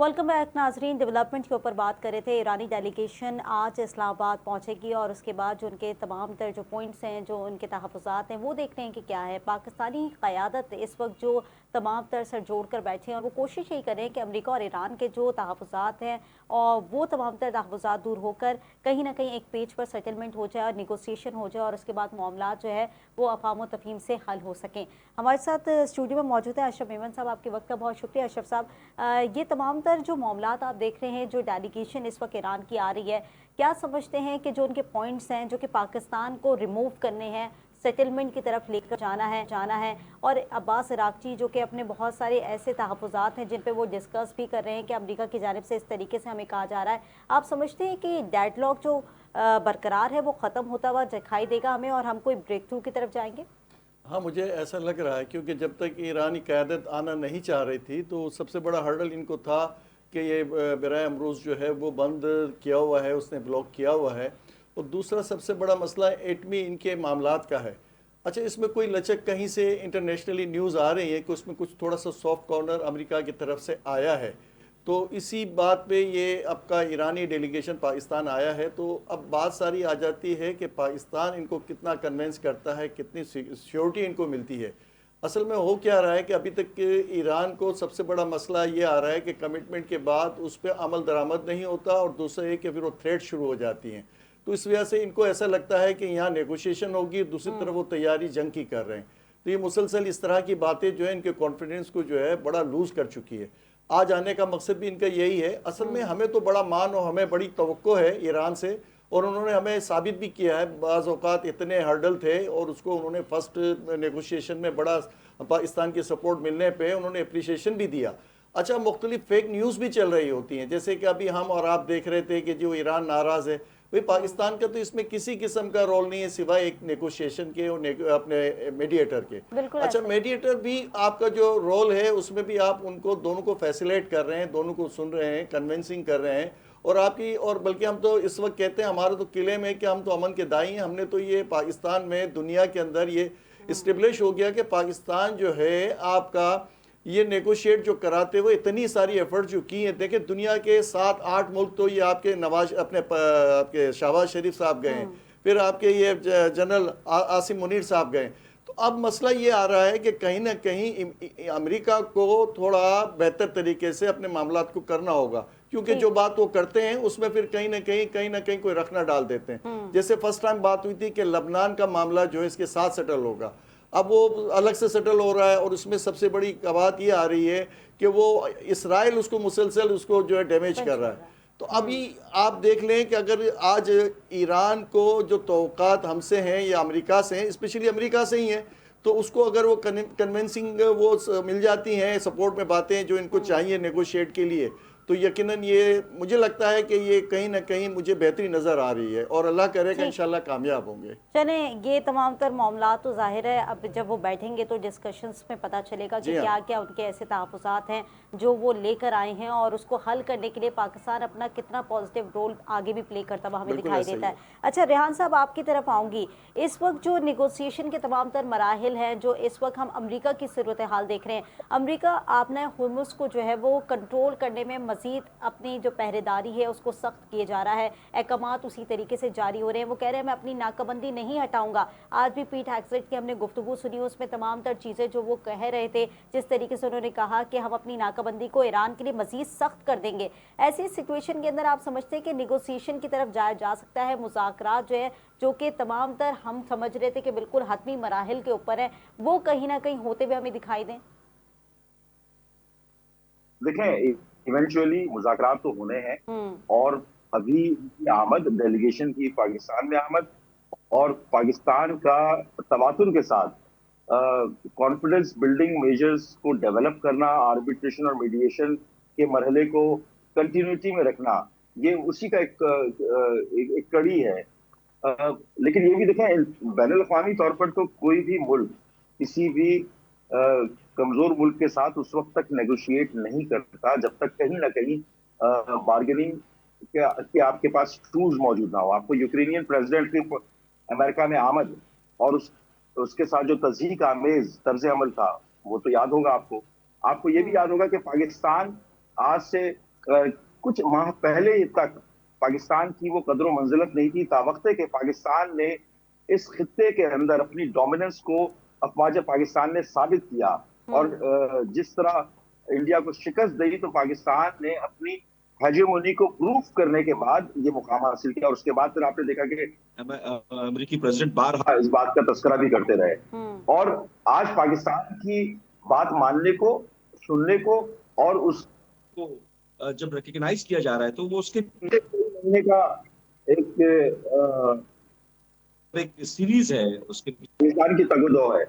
Welcome back नाजरीन। Development के ऊपर बात कर रहे थे। ईरानी डेलीगेशन आज इस्लामाबाद पहुंचेगी और उसके बाद जो उनके तमाम तर जो पॉइंट्स हैं, जो उनके तहफ़्फ़ुज़ात हैं, वो देखते हैं कि क्या है। पाकिस्तानी क़यादत इस वक्त जो तमाम तर सर जोड़ कर बैठे हैं और वो कोशिश यही करें कि अमेरिका और ईरान के जो तहफ़्फ़ुज़ात हैं और वो तमाम तर तहफ़्फ़ुज़ात दूर होकर कहीं ना कहीं एक पेज पर सेटलमेंट हो जाए और निगोसिएशन हो जाए और उसके बाद मामला जो है वो अफ़ाम तफ़हीम से हल हो सकें। हमारे साथ स्टूडियो में मौजूद है अशरफ मेमन साहब। आपके वक्त का बहुत शुक्रिया अशरफ साहब। ये तमाम तर जो मामलात आप देख रहे हैं, जो डेलीगेशन इस वक्त ईरान की आ रही है, क्या समझते हैं कि जो उनके पॉइंट्स हैं जो कि पाकिस्तान को रिमूव करने हैं, सेटलमेंट की तरफ लेकर जाना है और अब्बास इराक़ची जो कि अपने बहुत सारे ऐसे तहफ़्फ़ुज़ात हैं जिन पे वो डिस्कस भी कर रहे हैं कि अमेरिका की जानिब से इस तरीके से हमें कहा जा रहा है, आप समझते हैं कि डेडलॉक जो बरकरार है वो ख़त्म होता हुआ दिखाई देगा हमें और हम कोई ब्रेक थ्रू की तरफ जाएंगे? हाँ, मुझे ऐसा लग रहा है क्योंकि जब तक ईरानी क़यादत आना नहीं चाह रही थी तो सबसे बड़ा हर्डल इनको था कि ये बराए अमरूज़ जो है वो बंद किया हुआ है, उसने ब्लॉक किया हुआ है। और दूसरा सबसे बड़ा मसला एटमी इनके मामलात का है। अच्छा, इसमें कोई लचक कहीं से इंटरनेशनली न्यूज़ आ रही है कि उसमें कुछ थोड़ा सा सॉफ्ट कॉर्नर अमेरिका की तरफ से आया है। तो इसी बात पे ये आपका ईरानी डेलीगेशन पाकिस्तान आया है। तो अब बात सारी आ जाती है कि पाकिस्तान इनको कितना कन्वेंस करता है, कितनी सिक्योरिटी इनको मिलती है। असल में हो क्या रहा है कि अभी तक के ईरान को सबसे बड़ा मसला ये आ रहा है कि कमिटमेंट के बाद उस पर अमल दरामद नहीं होता और दूसरा ये कि फिर वो थ्रेट शुरू हो जाती हैं। तो इस वजह से इनको ऐसा लगता है कि यहाँ नेगोशिएशन होगी, दूसरी तरफ वो तैयारी जंग की कर रहे हैं। तो ये मुसलसल इस तरह की बातें जो है इनके कॉन्फिडेंस को जो है बड़ा लूज कर चुकी है। आज आने का मकसद भी इनका यही है। असल में हमें तो बड़ा मान और हमें बड़ी तवक्को है ईरान से, और उन्होंने हमें साबित भी किया है। बाज़ औक़ात इतने हर्डल थे और उसको उन्होंने फर्स्ट नेगोशिएशन में बड़ा पाकिस्तान की सपोर्ट मिलने पे उन्होंने अप्रिशिएशन भी दिया। अच्छा, मुख्तलिफ फेक न्यूज़ भी चल रही होती हैं, जैसे कि अभी हम और आप देख रहे थे कि जो ईरान नाराज़ है। भाई, पाकिस्तान का तो इसमें किसी किस्म का रोल नहीं है सिवाय एक नेगोशिएशन के और अपने मीडिएटर के। बिल्कुल अच्छा, ऐसा ही है। मीडिएटर भी आपका जो रोल है उसमें भी आप उनको दोनों को फैसिलेट कर रहे हैं, दोनों को सुन रहे हैं, कन्विंसिंग कर रहे हैं। और आपकी और बल्कि हम तो इस वक्त कहते हैं हमारा तो किले में कि हम तो अमन के दाई हैं। हमने तो ये पाकिस्तान में दुनिया के अंदर ये इस्टेब्लिश हो गया कि पाकिस्तान जो है आपका ये नेगोशिएट जो कराते हुए इतनी सारी एफर्ट जो की हैं। देखिए, दुनिया के 7-8 मुल्क तो ये आपके नवाज अपने आपके शहबाज शरीफ साहब गए हैं, फिर आपके ये जनरल आसिम मुनीर साहब गए। तो अब मसला ये आ रहा है कि कहीं ना कहीं अमेरिका को थोड़ा बेहतर तरीके से अपने मामलात को करना होगा, क्योंकि जो ठीक। बात वो करते हैं उसमें फिर कहीं ना कहीं कोई रखना डाल देते हैं। जैसे फर्स्ट टाइम बात हुई थी कि लबनान का मामला जो है इसके साथ सेटल होगा, अब वो अलग से सेटल हो रहा है। और उसमें सबसे बड़ी बात ये आ रही है कि वो इसराइल उसको मुसलसल उसको जो है डैमेज कर पंच रहा कर है। रहा है। तो अभी आप देख लें कि अगर आज ईरान को जो तवक्कात हमसे हैं या अमेरिका से हैं, स्पेशली अमेरिका से ही हैं, तो उसको अगर वो कन्विंसिंग वो मिल जाती हैं सपोर्ट में बातें जो इनको चाहिए नेगोशिएट के लिए, तो यकीनन ये मुझे लगता है कि ये कहीं ना कहीं मुझे बेहतरी नज़र आ रही है और अल्लाह करेगा ठीक। इंशाल्लाह कामयाब होंगे। चलें, ये तमाम तर मामला तो ज़ाहिर है अब जब वो बैठेंगे तो डिस्कशंस में पता चलेगा कि जी हाँ, क्या क्या उनके ऐसे तहफ़्फ़ुज़ात हैं जो वो लेकर आए हैं और उसको हल करने के लिए पाकिस्तान अपना कितना पॉजिटिव रोल आगे भी प्ले करता हुआ हमें बिल्कुल दिखाई ऐसा ही देता है। है। अच्छा रेहान साहब, आपकी तरफ आऊँगी। इस वक्त जो निगोसिएशन के तमाम तर मराहिल हैं, जो इस वक्त हम अमरीका की सूरत हाल देख रहे हैं, अमरीका आपने हुर्मुज़ को जो है वो कंट्रोल करने में मज़ीद अपनी जो पहरेदारी है उसको सख्त किए जा रहा है। अहकामात उसी तरीके से जारी हो रहे हैं। वो कह रहे हैं मैं अपनी नाकाबंदी नहीं हटाऊंगा। आज भी पीट हेग्सेट की हमने गुफ्तगू सुनी, उसमें तमाम तर चीज़ें जो वो कह रहे थे, जिस तरीके से उन्होंने कहा कि हम अपनी नाकाबंदी को ईरान के लिए मजीद सख्त कर देंगे। ऐसी सिचुएशन के अंदर आप समझते हैं कि निगोसिएशन की तरफ जाया जा सकता है? मुज़ाकरात जो है, जो कि तमाम तर हम समझ रहे थे कि बिल्कुल हतमी मराहिल के ऊपर है, वो कहीं ना कहीं होते हुए हमें दिखाई दें? देखें, इवेंचुअली मुज़ाकरात तो होने हैं। हम्म। और अभी उनकी आमद, डेलीगेशन की पाकिस्तान में आमद और पाकिस्तान का तवातुर के साथ कॉन्फिडेंस बिल्डिंग मेजर्स को डेवलप करना, आर्बिट्रेशन और मीडिएशन के मरहले को कंटिन्यूटी में रखना, ये उसी का एक कड़ी है। लेकिन ये भी देखें, बैनुल अक़वामी तौर पर तो कोई भी मुल्क किसी भी कमजोर मुल्क के साथ उस वक्त तक नेगोशिएट नहीं करता जब तक कहीं ना कहीं बार्गेनिंग के आपके पास टूल्स मौजूद ना हो। आपको यूक्रेनियन प्रेसिडेंट की अमेरिका में आमद और उसके साथ जो तज़हीक आमेज तर्ज अमल था, वो तो याद होगा आपको। आपको ये भी याद होगा कि पाकिस्तान आज से कुछ माह पहले तक पाकिस्तान की वो कदर मंजिलत नहीं थी। तावक्ते के पाकिस्तान ने इस खित्ते के अंदर अपनी डोमिनेंस को अफवाज पाकिस्तान ने साबित किया, और जिस तरह इंडिया को शिकस्त दी तो पाकिस्तान ने अपनी हेजेमोनी को प्रूफ करने के बाद ये मुकाम हासिल किया। और उसके बाद फिर आपने देखा कि अमेरिकी प्रेसिडेंट बारहा इस बात का तस्करा भी करते रहे, और आज पाकिस्तान की बात मानने को, सुनने को और उसको जब रिकग्नाइज किया जा रहा है तो वो उसके पीछे महीने का एक सीरीज है, उसके पाकिस्तान की तगदो है।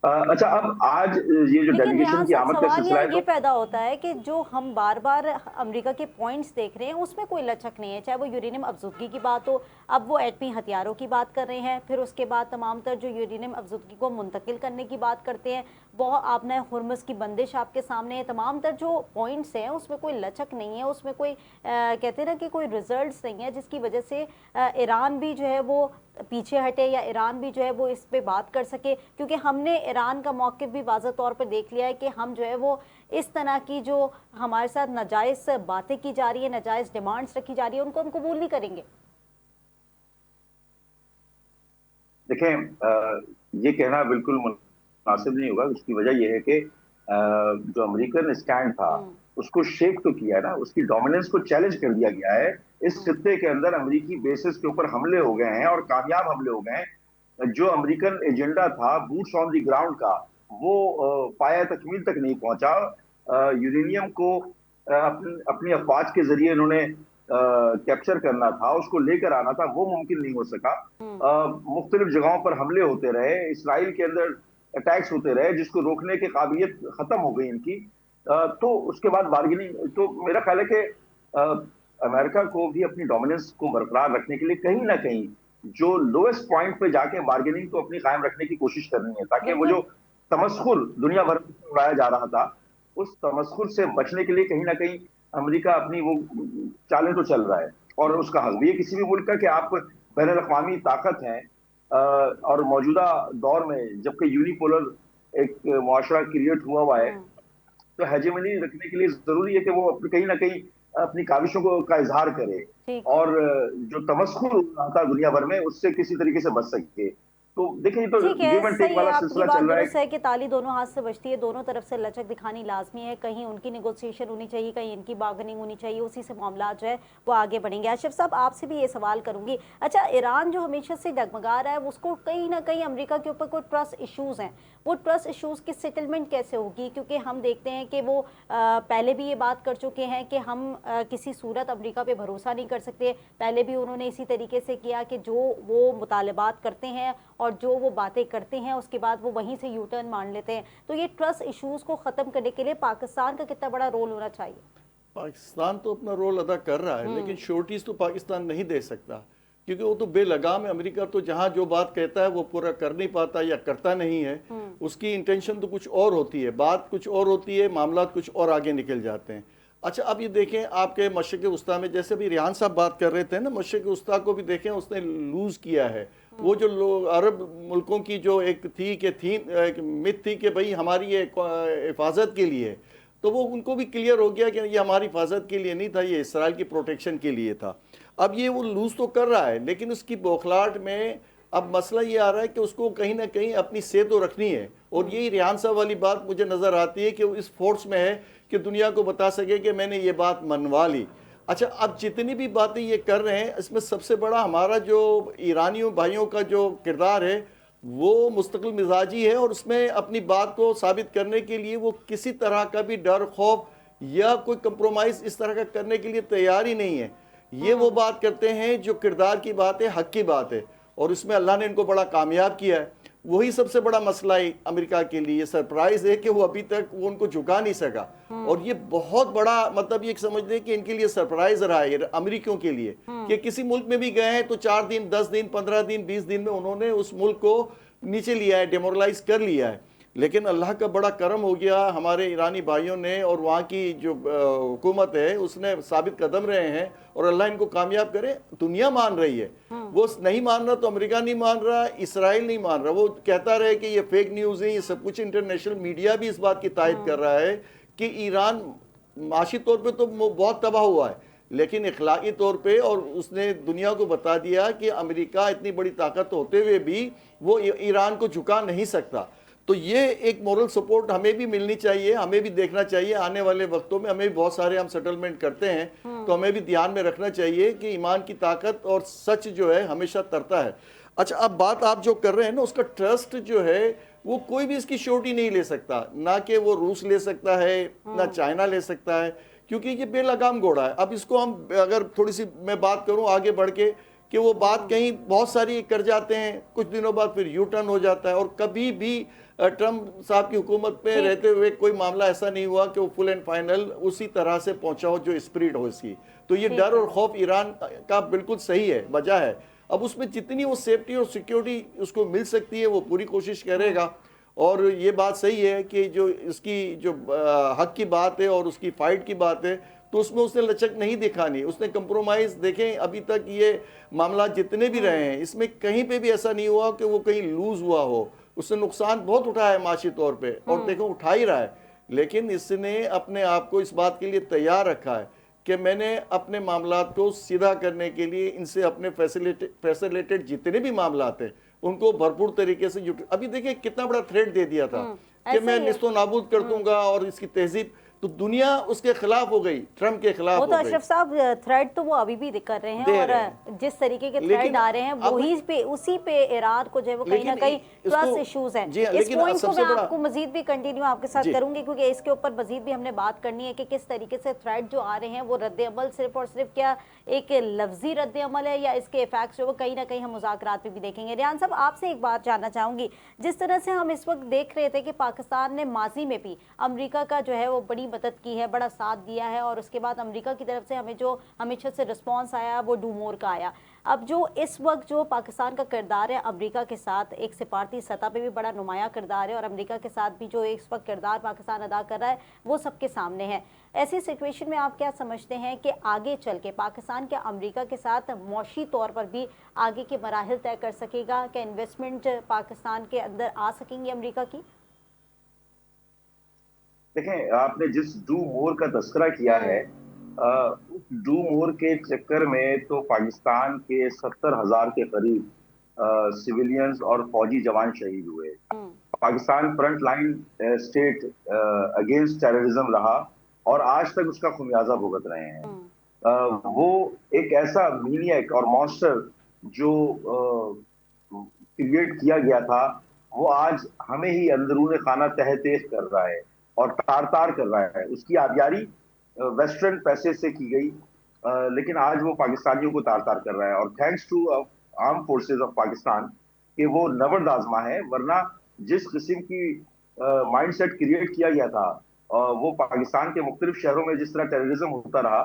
अच्छा, अब आज ये जो डेलीगेशन की आमद का सिलसिला है, ये पैदा होता है कि जो हम बार बार अमेरिका के पॉइंट्स देख रहे हैं उसमें कोई लचक नहीं है, चाहे वो यूरेनियम अफजूदगी की बात हो, अब वो एटमी हथियारों की बात कर रहे हैं, फिर उसके बाद तमाम तर जो यूरेनियम अफजूदगी को मुंतकिल करने की बात करते हैं, बहुत आपने हुर्मुज़ की बंदिश आपके सामने है, तमाम तर जो पॉइंट्स हैं उसमें कोई लचक नहीं है, उसमें कोई कहते हैं ना कि कोई रिजल्ट्स नहीं है, जिसकी वजह से ईरान भी जो है वो पीछे हटे या ईरान भी जो है वो इस पे बात कर सके, क्योंकि हमने ईरान का मौक़िफ़ भी वाज़ह तौर पर देख लिया है कि हम जो है वो इस तरह की जो हमारे साथ नाजायज़ बातें की जा रही है, नाजायज़ डिमांड्स रखी जा रही है, उनको हम कबूल नहीं करेंगे। देखें, ये कहना बिल्कुल मुनासिब नहीं होगा। उसकी वजह यह है कि जो अमेरिकन स्टैंड था उसको शेक तो किया ना, उसकी डोमिनेंस को चैलेंज कर दिया गया है। इस खित्ते के अंदर अमेरिकी बेसिस के ऊपर हमले हो गए हैं और कामयाब हमले हो गए हैं। जो अमेरिकन एजेंडा था बूट्स ऑन द ग्राउंड का, वो पाया तकमील तक नहीं पहुंचा। यूरेनियम को अपनी अफवाज के जरिए इन्होंने कैप्चर करना था, उसको लेकर आना था, वो मुमकिन नहीं हो सका। मुख्तलिफ जगहों पर हमले होते रहे, इसराइल के अंदर अटैक्स होते रहे, जिसको रोकने की काबिलियत खत्म हो गई इनकी। तो उसके बाद बार्गेनिंग, तो मेरा ख्याल है कि अमेरिका को भी अपनी डोमिनेंस को बरकरार रखने के लिए कहीं ना कहीं जो लोएस्ट पॉइंट पे जाके बार्गेनिंग को अपनी कायम रखने की कोशिश करनी है, ताकि वो जो तमस्खुर दुनिया भर में उड़ाया जा रहा था, उस तमस्खुर से बचने के लिए कहीं ना कहीं अमेरिका अपनी वो चालें तो चल रहा है, और उसका हक भी है किसी भी मुल्क का कि आप बैनुल अक़वामी ताकत हैं। और मौजूदा दौर में जबकि यूनिपोलर एक मुआशरा क्रिएट हुआ है, तो हेजेमनी रखने के लिए जरूरी है कि वो कहीं ना कहीं अपनी काविशों का इजहार करे और जो तमस्खुर रहा था दुनिया भर में उससे किसी तरीके से बच सके। तो देखिए, तो गिव एंड टेक वाला सिलसिला चल रहा है कि ताली दोनों हाथ से बचती है, दोनों तरफ से लचक दिखानी लाजमी है, कहीं उनकी नेगोशिएशन होनी चाहिए, कहीं इनकी बार्गेनिंग होनी चाहिए, उसी से मामला जो है वो आगे बढ़ेंगे। आशिफ साहब, आपसे भी ये सवाल करूंगी, अच्छा ईरान जो हमेशा से डगमगा रहा है उसको कहीं ना कहीं अमेरिका के ऊपर कोई ट्रस्ट इशूज़ हैं, वो ट्रस्ट इशूज़ की सेटलमेंट कैसे होगी? क्योंकि हम देखते हैं कि वो पहले भी ये बात कर चुके हैं कि हम किसी सूरत अमेरिका पे भरोसा नहीं कर सकते। पहले भी उन्होंने इसी तरीके से किया कि जो वो मुतालबात करते हैं और जो वो बातें करते हैं उसके बाद वो वहीं से यू टर्न मान लेते हैं। तो ये ट्रस्ट इशूज़ को ख़त्म करने के लिए पाकिस्तान का कितना बड़ा रोल होना चाहिए? पाकिस्तान तो अपना रोल अदा कर रहा है, लेकिन श्योरिटीज़ तो पाकिस्तान नहीं दे सकता, क्योंकि वो तो बेलगाम है। अमेरिका तो जहां जो बात कहता है वो पूरा कर नहीं पाता या करता नहीं है। उसकी इंटेंशन तो कुछ और होती है, बात कुछ और होती है, मामला कुछ और आगे निकल जाते हैं। अच्छा, अब ये देखें आपके मशरिक़ वस्ता में, जैसे भी रिहान साहब बात कर रहे थे ना, मशरिक़ वस्ता को भी देखें, उसने लूज़ किया है। वो जो अरब मुल्कों की जो एक मिथ थी कि भाई हमारी ये हिफाजत के लिए, तो वो उनको भी क्लियर हो गया कि ये हमारी हिफाजत के लिए नहीं था, ये इसराइल की प्रोटेक्शन के लिए था। अब ये वो लूज तो कर रहा है, लेकिन उसकी बौखलाहट में अब मसला ये आ रहा है कि उसको कहीं ना कहीं अपनी सेहत तो रखनी है। और यही रिहान साहब वाली बात मुझे नज़र आती है कि वो इस फोर्स में है कि दुनिया को बता सके कि मैंने ये बात मनवा ली। अच्छा, अब जितनी भी बातें ये कर रहे हैं, इसमें सबसे बड़ा हमारा जो ईरानियों भाइयों का जो किरदार है वो मुस्तकिल मिजाजी है, और उसमें अपनी बात को साबित करने के लिए वो किसी तरह का भी डर, खौफ या कोई कंप्रोमाइज़ इस तरह का करने के लिए तैयार ही नहीं है। ये वो बात करते हैं जो किरदार की बात है, हक की बात है, और इसमें अल्लाह ने इनको बड़ा कामयाब किया है। वही सबसे बड़ा मसला है अमेरिका के लिए, सरप्राइज है कि वो अभी तक वो उनको झुका नहीं सका। और ये बहुत बड़ा मतलब ये समझ लें कि इनके लिए सरप्राइज रहा है अमेरिकियों के लिए, कि किसी मुल्क में भी गए हैं तो 4 दिन, 10 दिन, 15 दिन, 20 दिन में उन्होंने उस मुल्क को नीचे लिया है, डेमोरलाइज कर लिया है। लेकिन अल्लाह का बड़ा करम हो गया, हमारे ईरानी भाइयों ने और वहाँ की जो हुकूमत है उसने साबित कदम रहे हैं, और अल्लाह इनको कामयाब करे। दुनिया मान रही है, वो नहीं मान रहा तो अमेरिका नहीं मान रहा, इसराइल नहीं मान रहा, वो कहता रहे कि ये फेक न्यूज़ है, ये सब कुछ। इंटरनेशनल मीडिया भी इस बात की तायद कर रहा है कि ईरान माशी तौर पे तो बहुत तबाह हुआ है, लेकिन इखलाकी तौर पे, और उसने दुनिया को बता दिया कि अमेरिका इतनी बड़ी ताकत होते हुए भी वो ईरान को झुका नहीं सकता। तो ये एक मोरल सपोर्ट हमें भी मिलनी चाहिए, हमें भी देखना चाहिए आने वाले वक्तों में। हमें भी बहुत सारे हम सेटलमेंट करते हैं, तो हमें भी ध्यान में रखना चाहिए कि ईमान की ताकत और सच जो है हमेशा तरता है। अच्छा, अब बात आप जो कर रहे हैं ना, उसका ट्रस्ट जो है वो कोई भी इसकी श्योरिटी नहीं ले सकता, ना कि वो रूस ले सकता है, ना चाइना ले सकता है, क्योंकि ये बेलगाम घोड़ा है। अब इसको हम अगर थोड़ी सी मैं बात करूं आगे बढ़ के, कि वो बात कहीं बहुत सारी कर जाते हैं, कुछ दिनों बाद फिर यू टर्न हो जाता है, और कभी भी ट्रम्प साहब की हुकूमत में रहते हुए कोई मामला ऐसा नहीं हुआ कि वो फुल एंड फाइनल उसी तरह से पहुंचा हो जो स्पिरिट हो इसकी। तो ये डर और खौफ ईरान का बिल्कुल सही है, वजह है। अब उसमें जितनी वो सेफ्टी और सिक्योरिटी उसको मिल सकती है वो पूरी कोशिश करेगा। और ये बात सही है कि जो इसकी जो हक की बात है और उसकी फाइट की बात है, तो उसमें उसने लचक नहीं दिखानी, उसने कंप्रोमाइज। देखें अभी तक ये मामला जितने भी रहे हैं, इसमें कहीं पे भी ऐसा नहीं हुआ कि वो कहीं लूज हुआ हो। उसने नुकसान बहुत उठाया है माशी तौर पे, और देखो उठा ही रहा है, लेकिन इसने अपने आप को इस बात के लिए तैयार रखा है कि मैंने अपने मामलात को सीधा करने के लिए इनसे अपने फैसिलिटेड जितने भी मामलात हैं उनको भरपूर तरीके से अभी देखिए कितना बड़ा थ्रेट दे दिया था कि मैं निस्तो नाबूद कर दूंगा और इसकी तहजीब, तो दुनिया उसके खिलाफ हो गई, ट्रम्प के खिलाफ वो हो तो गई। अशरफ साहब थ्रेड तो वो अभी भी कर रहे हैं, और जिस तरीके के थ्रेड आ रहे हैं वही पे उसी पे ईरान को जो है वो कहीं ना कहीं ट्रस्ट इश्यूज हैं। इस पॉइंट को मैं आपको मजीद भी कंटिन्यू आपके साथ करूंगी, क्योंकि इसके ऊपर मजीद भी हमने बात करनी है कि किस तरीके से थ्रेड जो आ रहे हैं वो रद्द अमल सिर्फ और सिर्फ क्या एक लफ्जी रद्द अमल है, या इसके इफेक्ट्स जो वो कहीं ना कहीं हम मुज़ाकरात में भी देखेंगे। रियान साहब, आपसे एक बात जानना चाहूंगी, जिस तरह से हम इस वक्त देख रहे थे कि पाकिस्तान ने माजी में भी अमेरिका का जो है वो बड़ी मदद की है, बड़ा साथ दिया है, और उसके बाद अमेरिका की तरफ से हमें जो हमेशा से रिस्पांस आया वो डू मोर का आया। अब जो इस वक्त जो पाकिस्तान का किरदार है अमेरिका के साथ, एक सिफारती सतह पे भी बड़ा नुमाया किरदार है, और अमेरिका के साथ भी जो इस वक्त किरदार पाकिस्तान अदा कर रहा है वो सबके सामने है। ऐसी सिचुएशन में आप क्या समझते हैं कि आगे चल के पाकिस्तान क्या अमेरिका के साथ मौशी तौर पर भी आगे के मराहिल तय कर सकेगा? क्या इन्वेस्टमेंट पाकिस्तान के अंदर आ सकेंगी अमेरिका की? देखें, आपने जिस डू मोर का तस्करा किया है, उस डू मोर के चक्कर में तो पाकिस्तान के 70,000 के करीब सिविलियंस और फौजी जवान शहीद हुए। Pakistan front line state against terrorism रहा, और आज तक उसका खुमियाजा भुगत रहे हैं। वो एक ऐसा मीनियक और मॉन्स्टर जो क्रिएट किया गया था, वो आज हमें ही अंदरूने खाना तहत कर रहा है और तार तार कर रहा है। उसकी आबियारी वेस्टर्न पैसे से की गई, लेकिन आज वो पाकिस्तानियों को तार तार कर रहा है। और thanks to arm forces of Pakistan कि वो नबर्द आजमा है, वरना जिस किस्म की माइंडसेट क्रिएट किया गया था, वो पाकिस्तान के मुख्तलिफ शहरों में जिस तरह टेररिज्म होता रहा,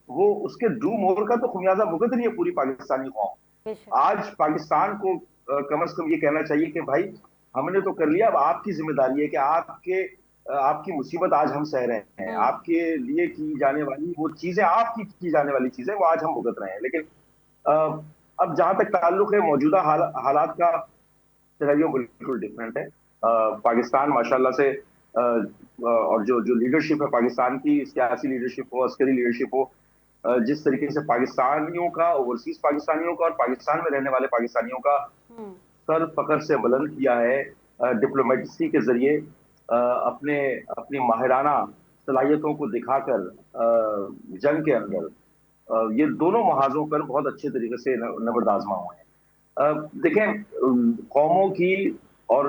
वो उसके डू मोर का तो खुमियाजा भुगत रही है पूरी पाकिस्तानी कौम। आज पाकिस्तान को कम से कम ये कहना चाहिए कि भाई हमने तो कर लिया, अब आपकी जिम्मेदारी है कि आपकी मुसीबत आज हम सह रहे हैं, आपके लिए की जाने वाली वो चीजें, आपकी की जाने वाली चीजें वो आज हम भुगत रहे हैं। लेकिन अब जहां तक ताल्लुक है मौजूदा हालात का, सिनेरियो बिल्कुल डिफरेंट है। पाकिस्तान माशाल्लाह से और जो लीडरशिप है पाकिस्तान की, सियासी लीडरशिप हो, अस्करी लीडरशिप हो, जिस तरीके से पाकिस्तानियों का, ओवरसीज पाकिस्तानियों का और पाकिस्तान में रहने वाले पाकिस्तानियों का सर फखर से बुलंद किया है, डिप्लोमेसी के जरिए अपनी माहिराना सलाहियतों को दिखाकर जंग के अंदर ये दोनों महाजों पर बहुत अच्छे तरीके से नबर्द आजमा हुए हैं। देखें, कौमों की और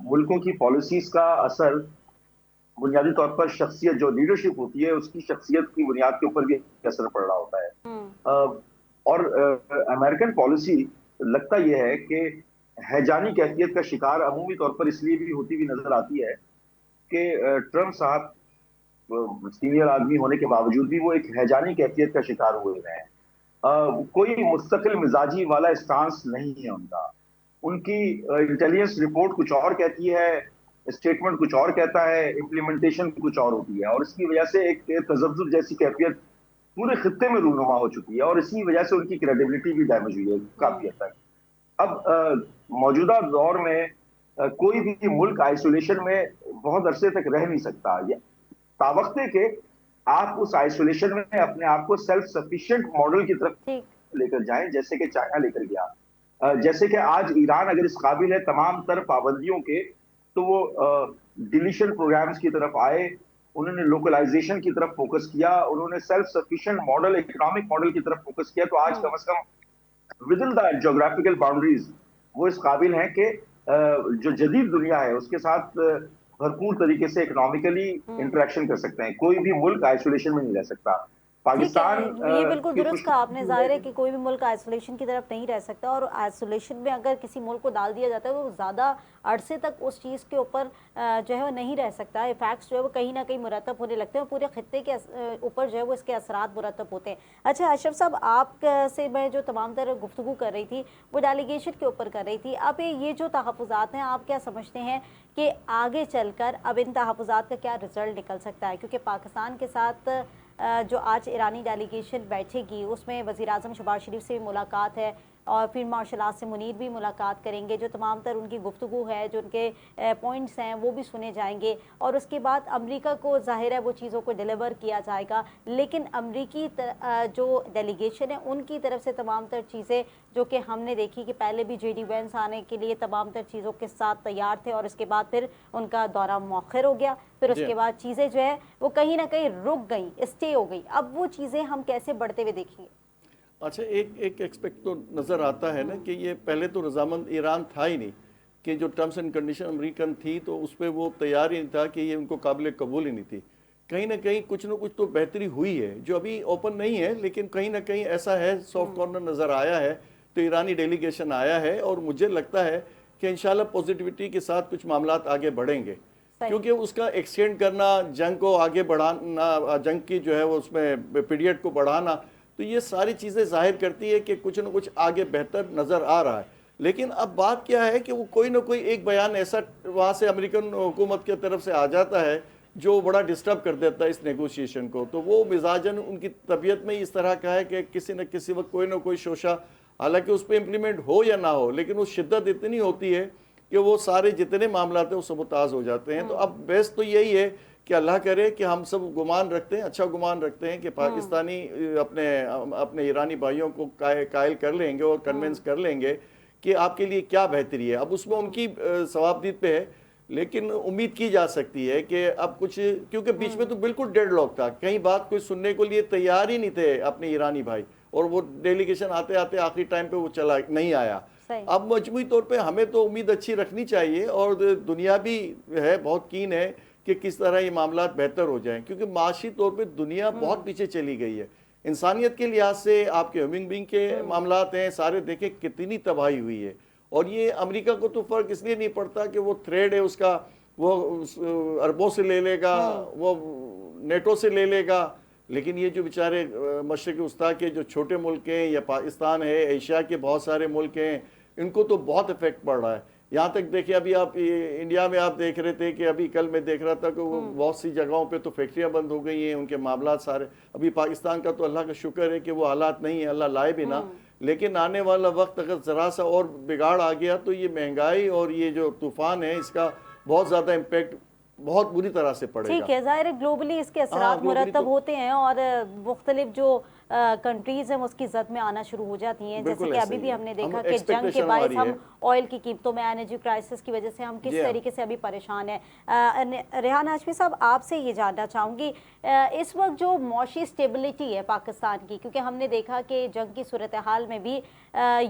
मुल्कों की पॉलिसीज का असर बुनियादी तौर पर शख्सियत, जो लीडरशिप होती है उसकी शख्सियत की बुनियाद के ऊपर भी असर पड़ रहा होता है। और अमेरिकन पॉलिसी लगता यह है कि हैजानी कैफियत का शिकार अमूमी तौर पर इसलिए भी होती हुई नजर आती है कि ट्रम्प साहब सीनियर आदमी होने के बावजूद भी वो एक हैजानी कैफियत का शिकार हुए हैं। कोई मुस्तकिल मिजाजी वाला स्टांस नहीं है उनका। उनकी इंटेलिजेंस रिपोर्ट कुछ और कहती है, स्टेटमेंट कुछ और कहता है, इम्प्लीमेंटेशन कुछ और होती है, और इसकी वजह से एक तजब्जुब जैसी कैफियत पूरे खित्ते में रूनुमा हो चुकी है, और इसी वजह से उनकी क्रेडिबिलिटी भी डैमेज हुई है काफी हद तक। अब मौजूदा दौर में कोई भी मुल्क आइसोलेशन में बहुत अरसे तक रह नहीं सकता। तावक्ते के आप उस आइसोलेशन में अपने आप को सेल्फ सफिशिएंट मॉडल की तरफ ठीक। लेकर जाएं, जैसे कि चाइना लेकर गया। जैसे कि आज ईरान अगर इस काबिल है तमाम तर पाबंदियों के, तो वो डिलीशन प्रोग्राम्स की तरफ आए, उन्होंने लोकलाइजेशन की तरफ फोकस किया, उन्होंने self sufficient model, economic model की तरफ फोकस किया, तो आज कम से come with in the geographical boundaries वो इस काबिल हैं कि जो जदीद दुनिया है उसके साथ भरपूर तरीके से इकोनॉमिकली इंटरेक्शन कर सकते हैं। कोई भी मुल्क आइसोलेशन में नहीं रह सकता। ठीक है, पाकिस्तान ये बिल्कुल की दुरुस्त कहा आपने। खुशनुमा जाहिर है है कि कोई भी मुल्क आइसोलेशन की तरफ नहीं रह सकता, और आइसोलेशन में अगर किसी मुल्क को डाल दिया जाता है तो ज़्यादा अरसे तक उस चीज़ के ऊपर जो है वो नहीं रह सकता। इफेक्ट्स जो है वो कहीं ना कहीं मुरतब होने लगते हैं, और पूरे खत्ते के ऊपर जो है वो इसके असरात मुरतब होते हैं। अच्छा अशरफ साहब, आप से मैं जो तमाम तरह गुफ्तगू कर रही थी वो डेलीगेशन के ऊपर कर रही थी। अब ये जो तहफ़्फ़ुज़ात हैं, आप क्या समझते हैं कि आगे चलकर अब इन तहफ़्फ़ुज़ात का क्या रिज़ल्ट निकल सकता है? क्योंकि पाकिस्तान के साथ जो आज ईरानी डेलीगेशन बैठेगी उसमें वज़ीर-ए-आज़म शहबाज शरीफ से भी मुलाकात है, और फिर मार्शल आर्ट से मुनीर भी मुलाकात करेंगे। जो तमाम तर उनकी गुफ्तगू है, जो उनके पॉइंट्स हैं वो भी सुने जाएंगे, और उसके बाद अमेरिका को ज़ाहिर है वो चीज़ों को डिलीवर किया जाएगा। लेकिन अमेरिकी जो डेलीगेशन है उनकी तरफ से तमाम तर चीज़ें जो कि हमने देखी कि पहले भी JD वैंस आने के लिए तमाम तर चीज़ों के साथ तैयार थे, और उसके बाद फिर उनका दौरा मौखर हो गया, फिर उसके बाद चीज़ें जो है वो कहीं ना कहीं रुक गई, स्टे हो गई। अब वो चीज़ें हम कैसे बढ़ते हुए देखेंगे? अच्छा, एक एक एक्सपेक्ट तो नज़र आता है ना कि ये पहले तो रजामंद ईरान था ही नहीं, कि जो टर्म्स एंड कंडीशन अमेरिकन थी तो उस पर वो तैयार ही नहीं था, कि ये उनको काबिल कबूल ही नहीं थी। कहीं ना कहीं कुछ ना कुछ तो बेहतरी हुई है, जो अभी ओपन नहीं है लेकिन कहीं ना कहीं ऐसा है, सॉफ्ट कॉर्नर नज़र आया है। तो ईरानी डेलीगेशन आया है और मुझे लगता है कि इंशाल्लाह पॉजिटिविटी के साथ कुछ मामलात आगे बढ़ेंगे, क्योंकि उसका एक्सटेंड करना, जंग को आगे बढ़ाना, जंग की जो है वो उसमें पीरियड को बढ़ाना, तो ये सारी चीज़ें जाहिर करती है कि कुछ ना कुछ आगे बेहतर नज़र आ रहा है। लेकिन अब बात क्या है कि वो कोई ना कोई एक बयान ऐसा वहाँ से अमेरिकन हुकूमत की तरफ से आ जाता है जो बड़ा डिस्टर्ब कर देता है इस नेगोशिएशन को। तो वो मिजाजन उनकी तबीयत में इस तरह का है कि किसी न किसी वक्त कोई ना कोई शोशा, हालांकि उस पर इम्प्लीमेंट हो या ना हो, लेकिन वो शिद्दत इतनी होती है कि वो सारे जितने मामला हैं वो सबुताज हो जाते हैं। तो अब बेस्ट तो यही है कि अल्लाह करे कि हम सब गुमान रखते हैं, अच्छा गुमान रखते हैं कि पाकिस्तानी अपने अपने ईरानी भाइयों को कायल कर लेंगे और कन्विंस कर लेंगे कि आपके लिए क्या बेहतरी है। अब उसमें उनकी सवाबदीद पे है, लेकिन उम्मीद की जा सकती है कि अब कुछ, क्योंकि बीच में तो बिल्कुल डेड लॉक था, कहीं बात कोई सुनने को लिए तैयार ही नहीं थे अपने ईरानी भाई, और वो डेलीगेशन आते आते आखिरी टाइम पे वो चला नहीं आया। अब मजमूई तौर पे हमें तो उम्मीद अच्छी रखनी चाहिए, और दुनिया भी है बहुत कीन है कि किस तरह ये मामला बेहतर हो जाएं, क्योंकि माशी तौर पे दुनिया बहुत पीछे चली गई है। इंसानियत के लिहाज से आपके ह्यूमन बीइंग के मामलात हैं सारे, देखें कितनी तबाही हुई है। और ये अमेरिका को तो फर्क इसलिए नहीं पड़ता कि वो थ्रेड है उसका, वो अरबों से ले लेगा, वो नेटो से ले लेगा, लेकिन ये जो बेचारे मशरक़ वस्ता के जो छोटे मुल्क हैं, या पाकिस्तान है, एशिया के बहुत सारे मुल्क हैं, इनको तो बहुत इफेक्ट पड़ रहा है। यहाँ तक देखिए, अभी आप इंडिया में आप देख रहे थे कि अभी कल मैं देख रहा था कि बहुत सी जगहों पे तो फैक्ट्रियाँ बंद हो गई हैं, उनके मामला सारे। अभी पाकिस्तान का तो अल्लाह का शुक्र है कि वो हालात नहीं है, अल्लाह लाए भी ना, लेकिन आने वाला वक्त अगर ज़रा सा और बिगाड़ आ गया तो ये महंगाई और ये जो तूफ़ान है इसका बहुत ज़्यादा इम्पेक्ट बहुत बुरी तरह से पड़ेगा। ठीक है, ज़ाहिर है ग्लोबली इसके असरात मुरतब होते हैं, और मुख्तलिफ जो कंट्रीज़ हैं उसकी जद में आना शुरू हो जाती हैं। जैसे कि अभी भी हमने देखा कि जंग के बायस हम ऑयल की कीमतों में, एनर्जी क्राइसिस की वजह से हम किस तरीके से अभी परेशान हैं। रेहान हाशमी साहब, आपसे ये जानना चाहूँगी, इस वक्त जो मौशी स्टेबिलिटी है पाकिस्तान की, क्योंकि हमने देखा कि जंग की सूरत हाल में भी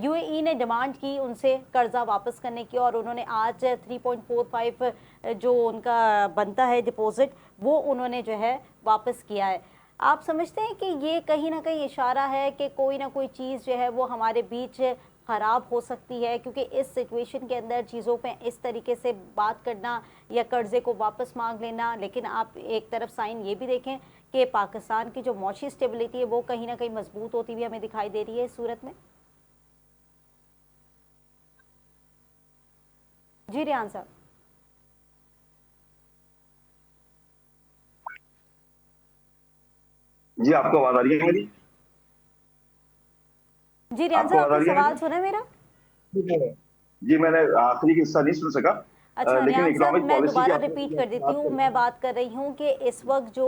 UAE ने डिमांड की उनसे कर्जा वापस करने की, और उन्होंने आज 3.45 जो उनका बनता है डिपॉजिट वो उन्होंने जो है वापस किया है। आप समझते हैं कि ये कहीं ना कहीं इशारा है कि कोई ना कोई चीज़ जो है वो हमारे बीच ख़राब हो सकती है? क्योंकि इस सिचुएशन के अंदर चीज़ों पे इस तरीके से बात करना या कर्ज़े को वापस मांग लेना, लेकिन आप एक तरफ साइन ये भी देखें कि पाकिस्तान की जो मौशी स्टेबिलिटी है वो कहीं ना कहीं मजबूत होती हुई हमें दिखाई दे रही है इस सूरत में। जी रेहान साहब। जी, आपको आवाज आ रही है मेरी? जी रेहान साहब, आपने सवाल सुना मेरा? जी, मैंने आखिरी हिस्सा नहीं सुन सका। अच्छा लेकिन रियान साहब, इकोनॉमिक मैं पॉलिसी की दोबारा आपने रिपीट कर बात देती हूँ। करें। मैं बात कर रही हूँ कि इस वक्त जो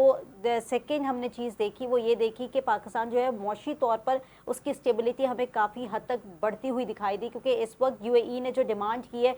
सेकंड हमने चीज़ देखी वो ये देखी कि पाकिस्तान जो है मौशी तौर पर उसकी स्टेबिलिटी हमें काफ़ी हद तक बढ़ती हुई दिखाई दी, क्योंकि इस वक्त यूएई ने जो डिमांड की है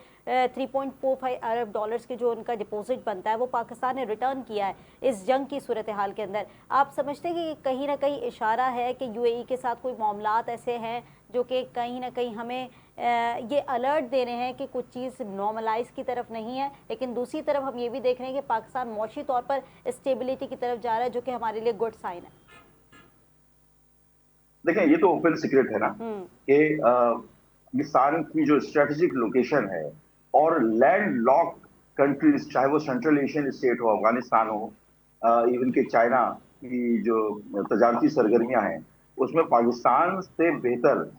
3.45 अरब डॉलर्स की जो उनका डिपॉजिट बनता है वो पाकिस्तान ने रिटर्न किया है इस जंग की सूरत हाल के अंदर। आप समझते हैं कि कहीं ना कहीं इशारा है कि यूएई के साथ कोई मामलात ऐसे हैं जो कि कहीं ना कहीं हमें ये अलर्ट दे रहे हैं कि कुछ चीज़ नॉर्मलाइज की तरफ नहीं है, लेकिन दूसरी तरफ हम ये भी देख रहे हैं कि पाकिस्तान मौशी तौर पर स्टेबिलिटी की तरफ जा रहा है, जो कि हमारे लिए गुड साइन है। देखें, ये तो ओपन सीक्रेट है ना हम्म। कि पाकिस्तान की जो स्ट्रेटेजिक लोकेशन है और लैंड लॉक कंट्रीज, चाहे वो सेंट्रल एशियन स्टेट हो, अफगानिस्तान हो, इवन के चाइना की जो तजारती सरगर्मियां हैं, उसमें पाकिस्तान से बेहतर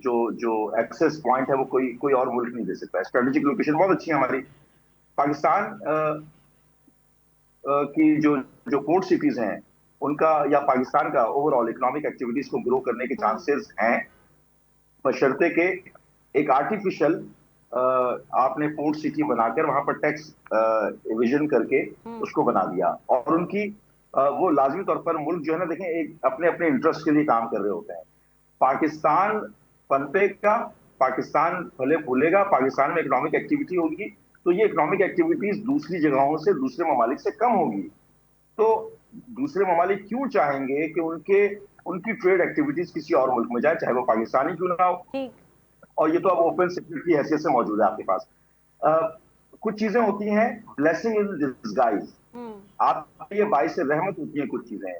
जो जो एक्सेस पॉइंट है वो कोई कोई और मुल्क नहीं दे सकता है। स्ट्रेटेजिक लोकेशन बहुत अच्छी है हमारी। पाकिस्तान की जो जो पोर्ट सिटीज हैं उनका या पाकिस्तान का ओवरऑल इकोनॉमिक एक्टिविटीज को ग्रो करने के हम्म। चांसेस हैं, बशर्ते के एक आर्टिफिशियल आपने पोर्ट सिटी बनाकर वहां पर टैक्स एविजन करके हम्म। उसको बना दिया। और उनकी वो लाजमी तौर पर मुल्क जो है ना, देखें, एक अपने अपने इंटरेस्ट के लिए काम कर रहे होते हैं। पाकिस्तान पनपेगा, पाकिस्तान फले फूलेगा, पाकिस्तान में इकोनॉमिक एक्टिविटी होगी, तो ये इकोनॉमिक एक्टिविटीज दूसरी जगहों से, दूसरे ममालिक से कम होगी। तो दूसरे ममालिक क्यों चाहेंगे कि उनके उनकी ट्रेड एक्टिविटीज किसी और मुल्क में जाए, चाहे वो पाकिस्तान ही क्यों ना हो। ठीक। और ये तो अब ओपन सीक्रेट की हैसियत से मौजूद है आपके पास। कुछ चीजें होती हैं ब्लेसिंग इन डिस्गाइज, हम्म। आपके ये बाइस से रहमत होती है कुछ चीजें,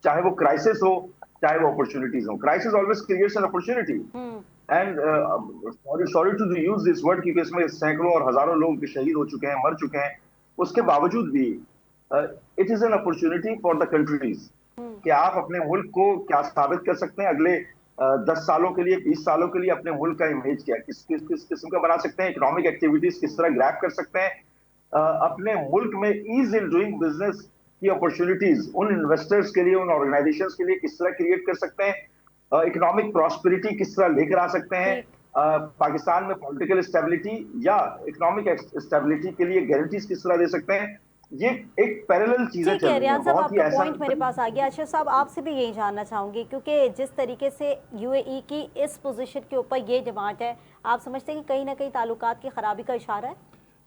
चाहे वो क्राइसिस हो, चाहे वो अपॉर्चुनिटीज हो। Crisis always creates an opportunity. Hmm. And sorry to use this word, क्योंकि इसमें सैकड़ों और हजारों लोग शहीद हो चुके हैं, मर चुके हैं। उसके बावजूद भी it is an opportunity for the countries hmm. कि आप अपने मुल्क को क्या साबित कर सकते हैं अगले 10 सालों के लिए, 20 सालों के लिए। अपने मुल्क का इमेज क्या किस किस किस किस्म का बना सकते हैं, इकोनॉमिक एक्टिविटीज किस तरह ग्रैब कर सकते हैं, अपने मुल्क में ईज इन डूइंग बिजनेस की अपॉर्चुनिटीज उन इन्वेस्टर्स के लिए, उन ऑर्गेनाइजेशंस के लिए किस तरह क्रिएट कर सकते हैं, इकोनॉमिक प्रॉस्पेरिटी किस तरह लेकर आ सकते हैं, ठीक। पाकिस्तान में पॉलिटिकल स्टेबिलिटी या इकोनॉमिक स्टेबिलिटी के लिए गारंटीज किस तरह दे सकते हैं। ये एक पैरेलल चीजें ठीक चल है रही रियान हैं, साहब, बहुत ही आपका ऐसा पॉइंट मेरे पास आ गया। अच्छा साहब, आपसे भी यही जानना चाहूँगी, क्योंकि जिस तरीके से यूएई की इस पोजीशन के ऊपर ये डिमांड है, आप समझते हैं कि कहीं ना कहीं ताल्लुकात की खराबी का इशारा है?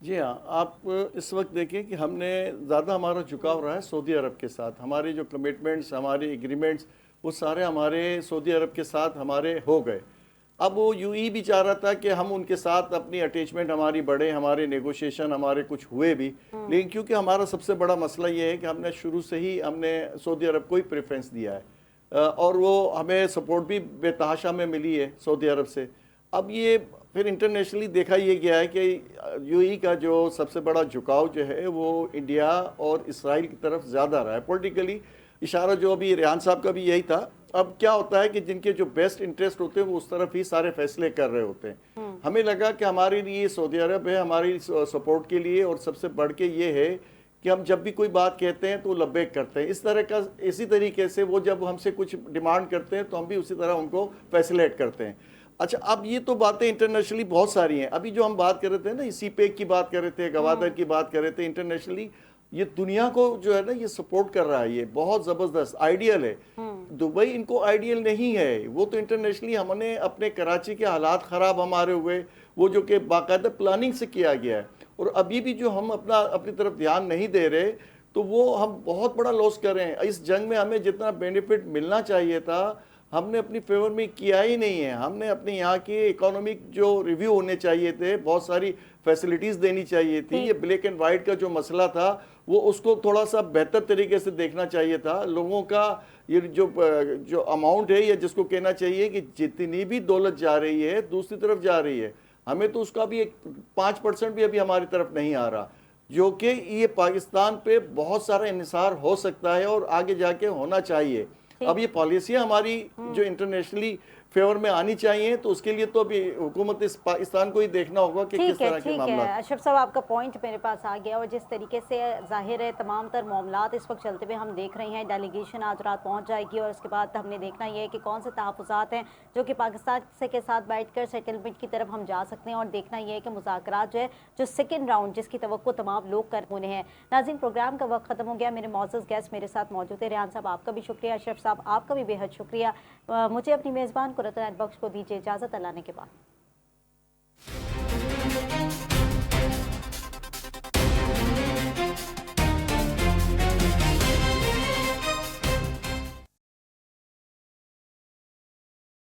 जी हाँ, आप इस वक्त देखें कि हमने ज़्यादा हमारा झुकाव रहा है सऊदी अरब के साथ। हमारे जो कमिटमेंट्स, हमारे एग्रीमेंट्स, वो सारे हमारे सऊदी अरब के साथ हमारे हो गए। अब वो यूई भी चाह रहा था कि हम उनके साथ अपनी अटैचमेंट हमारी बढ़े, हमारे नेगोशिएशन हमारे कुछ हुए भी। लेकिन क्योंकि हमारा सबसे बड़ा मसला ये है कि हमने शुरू से ही हमने सऊदी अरब को ही प्रेफरेंस दिया है, और वो हमें सपोर्ट भी बेतहाशा में मिली है सऊदी अरब से। अब ये फिर इंटरनेशनली देखा ये गया है कि यूएई का जो सबसे बड़ा झुकाव जो है वो इंडिया और इसराइल की तरफ ज़्यादा रहा है पॉलिटिकली। इशारा जो अभी रेहान साहब का भी यही था। अब क्या होता है कि जिनके जो बेस्ट इंटरेस्ट होते हैं वो उस तरफ ही सारे फैसले कर रहे होते हैं। हमें लगा कि हमारे लिए सऊदी अरब है हमारी सपोर्ट के लिए, और सबसे बढ़ के ये है कि हम जब भी कोई बात कहते हैं तो लब्बैक करते हैं। इस तरह का, इसी तरीके से वो जब हमसे कुछ डिमांड करते हैं तो हम भी उसी तरह उनको फैसिलेट करते हैं। अच्छा, अब ये तो बातें इंटरनेशनली बहुत सारी हैं। अभी जो हम बात कर रहे थे ना, इसी पैक की बात कर रहे थे, गवादर की बात कर रहे थे, इंटरनेशनली ये दुनिया को जो है ना ये सपोर्ट कर रहा है, ये बहुत ज़बरदस्त आइडियल है। दुबई इनको आइडियल नहीं है, वो तो इंटरनेशनली हमने अपने कराची के हालात ख़राब हमारे हुए, वो जो कि बाकायदा प्लानिंग से किया गया है, और अभी भी जो हम अपनी तरफ ध्यान नहीं दे रहे, तो वो हम बहुत बड़ा लॉस कर रहे हैं। इस जंग में हमें जितना बेनिफिट मिलना चाहिए था हमने अपनी फेवर में किया ही नहीं है। हमने अपने यहाँ के इकोनॉमिक जो रिव्यू होने चाहिए थे, बहुत सारी फैसिलिटीज़ देनी चाहिए थी, ये ब्लैक एंड वाइट का जो मसला था वो उसको थोड़ा सा बेहतर तरीके से देखना चाहिए था। लोगों का ये जो अमाउंट है, या जिसको कहना चाहिए कि जितनी भी दौलत जा रही है दूसरी तरफ जा रही है, हमें तो उसका भी एक 5% भी अभी हमारी तरफ नहीं आ रहा, जो कि ये पाकिस्तान पे बहुत सारा इन्हिसार हो सकता है और आगे जाके होना चाहिए। अब ये पॉलिसियाँ हमारी जो इंटरनेशनली फेवर में आनी चाहिए, तो उसके लिए तो अभी हुकूमत इस पाकिस्तान को ही देखना होगा कि किस तरह के ठीक मामला। है अशरफ साहब, आपका पॉइंट मेरे पास आ गया। और जिस तरीके से जाहिर है तमाम तर मामलात इस वक्त चलते हुए हम देख रहे हैं, डेलीगेशन आज रात पहुंच जाएगी और उसके बाद हमने देखना ये है कि कौन से तहफ़्फ़ुज़ात हैं जो कि पाकिस्तान से के साथ बैठ कर सेटलमेंट की तरफ हम जा सकते हैं, और देखना ये है कि मुज़ाकरात जो है जो सेकेंड राउंड जिसकी तवक्को तमाम लोग कर होने हैं। नाज़रीन, प्रोग्राम का वक्त ख़त्म हो गया। मेरे मौजूद गेस्ट मेरे साथ मौजूद है। रेहान साहब आपका भी शुक्रिया, अशरफ साहब आपका भी बेहद शुक्रिया। मुझे अपनी मेज़बान कुरतन बख्श को दीजिए इजाज़त, अल्लाह ने के बाद।